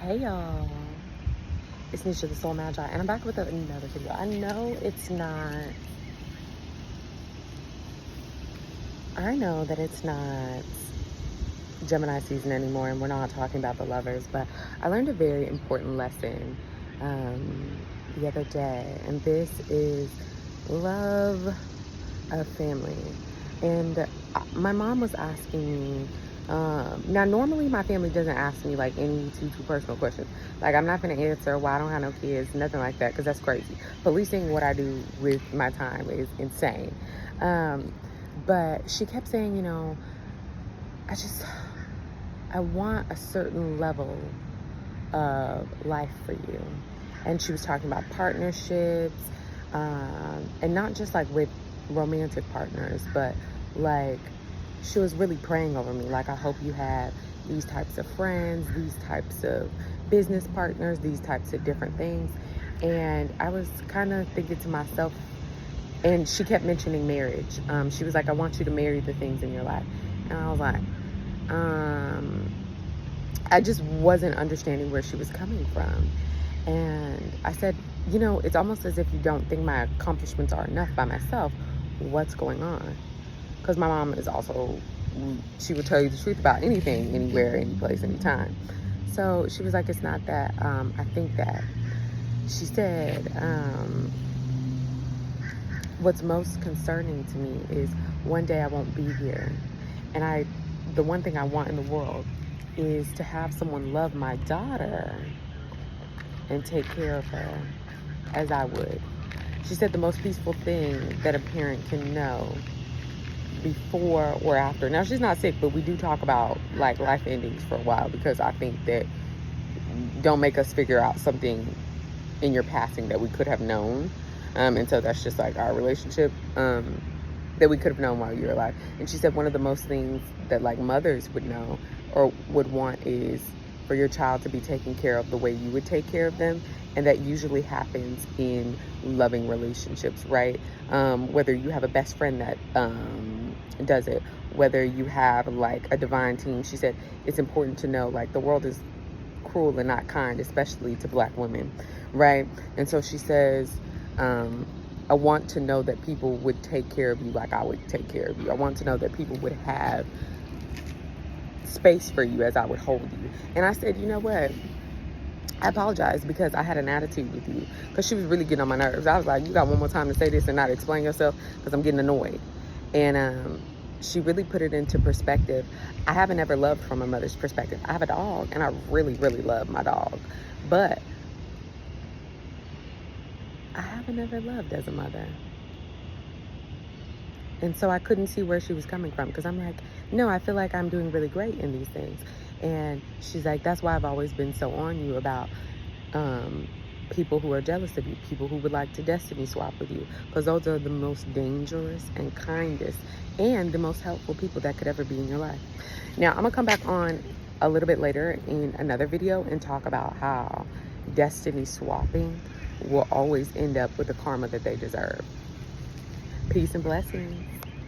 Hey y'all, it's Nisha the Soul Magi, and I'm back with another video. I know that it's not Gemini season anymore, and we're not talking about the lovers, but I learned a very important lesson the other day, and this is love of family. And my mom was asking me, now normally my family doesn't ask me like any too personal questions. Like, I'm not going to answer why I don't have no kids, nothing like that, because that's crazy. Policing what I do with my time is insane. But she kept saying, I want a certain level of life for you. And she was talking about partnerships, and not just like with romantic partners, but like she was really praying over me. Like, I hope you have these types of friends, these types of business partners, these types of different things. And I was kind of thinking to myself, and she kept mentioning marriage. She was like, I want you to marry the things in your life. And I was like, I just wasn't understanding where she was coming from. And I said, it's almost as if you don't think my accomplishments are enough by myself. What's going on? Because my mom is also, she would tell you the truth about anything, anywhere, any place, anytime. So she was like, it's not that. I think that. She said, what's most concerning to me is one day I won't be here. And the one thing I want in the world is to have someone love my daughter and take care of her as I would. She said the most peaceful thing that a parent can know before or after. Now, she's not sick, but we do talk about like life endings for a while, because I think that don't make us figure out something in your passing that we could have known. And so that's just like our relationship that we could have known while you were alive. And she said one of the most things that like mothers would know or would want is for your child to be taken care of the way you would take care of them. And that usually happens in loving relationships, right? Whether you have a best friend that does it, whether you have like a divine team. She said it's important to know like the world is cruel and not kind, especially to Black women, right? And so she says, I want to know that people would take care of you like I would take care of you. I want to know that people would have space for you as I would hold you. And I said, you know what? I apologize because I had an attitude with you, because she was really getting on my nerves. I was like, you got one more time to say this and not explain yourself, because I'm getting annoyed. And she really put it into perspective. I haven't ever loved from a mother's perspective. I have a dog, and I really, really love my dog. But I haven't ever loved as a mother. And so I couldn't see where she was coming from, because I'm like, no, I feel like I'm doing really great in these things. And she's like, that's why I've always been so on you about people who are jealous of you, people who would like to destiny swap with you, because those are the most dangerous and kindest and the most helpful people that could ever be in your life. Now, I'm going to come back on a little bit later in another video and talk about how destiny swapping will always end up with the karma that they deserve. Peace and blessings.